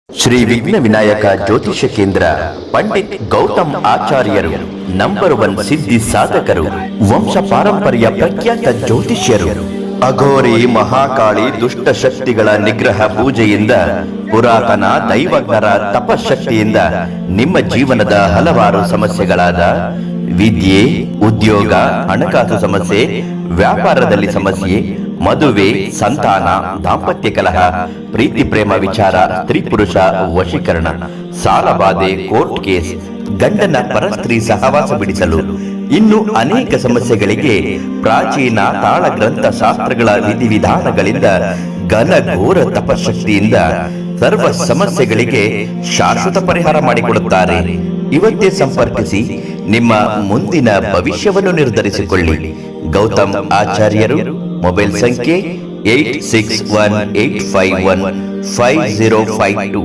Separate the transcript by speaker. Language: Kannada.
Speaker 1: ಶ್ರೀ ವಿಘ್ನ ವಿನಾಯಕ ಜ್ಯೋತಿಷ್ಯ ಕೇಂದ್ರ ಪಂಡಿತ್ ಗೌತಮ್ ಆಚಾರ್ಯರು ನಂಬರ್ 1 ಸಿದ್ಧಿ ಸಾಧಕರು, ವಂಶ ಪಾರಂಪರ್ಯ ಪ್ರಖ್ಯಾತ ಜ್ಯೋತಿಷ್ಯರು. ಅಘೋರಿ ಮಹಾಕಾಳಿ ದುಷ್ಟ ಶಕ್ತಿಗಳ ನಿಗ್ರಹ ಪೂಜೆಯಿಂದ, ಪುರಾತನ ದೈವಜ್ಞರ ತಪಶಕ್ತಿಯಿಂದ ನಿಮ್ಮ ಜೀವನದ ಹಲವಾರು ಸಮಸ್ಯೆಗಳಾದ ವಿದ್ಯೆ, ಉದ್ಯೋಗ, ಹಣಕಾಸು ಸಮಸ್ಯೆ, ವ್ಯಾಪಾರದಲ್ಲಿ ಸಮಸ್ಯೆ, ಮದುವೆ, ಸಂತಾನ, ದಾಂಪತ್ಯ ಕಲಹ, ಪ್ರೀತಿ ಪ್ರೇಮ ವಿಚಾರ, ಸ್ತ್ರೀ ಪುರುಷ ವಶೀಕರಣ, ಸಾಲಬಾಧೆ, ಕೋರ್ಟ್ ಕೇಸ್, ಗಂಡನ ಪರಸ್ತ್ರೀ ಸಹವಾಸ ಬಿಡಿಸಲು, ಇನ್ನು ಅನೇಕ ಸಮಸ್ಯೆಗಳಿಗೆ ಪ್ರಾಚೀನ ತಾಳ ಗ್ರಂಥ ಶಾಸ್ತ್ರಗಳ ವಿಧಿವಿಧಾನಗಳಿಂದ, ಘನಘೋರ ತಪಶಕ್ತಿಯಿಂದ ಸರ್ವ ಸಮಸ್ಯೆಗಳಿಗೆ ಶಾಶ್ವತ ಪರಿಹಾರ ಮಾಡಿಕೊಡುತ್ತಾರೆ. ಇವತ್ತೇ ಸಂಪರ್ಕಿಸಿ ನಿಮ್ಮ ಮುಂದಿನ ಭವಿಷ್ಯವನ್ನು ನಿರ್ಧರಿಸಿಕೊಳ್ಳಿ. ಗೌತಮ್ ಆಚಾರ್ಯರು. ಮೊಬೈಲ್ ಸಂಖ್ಯೆ 8618515052.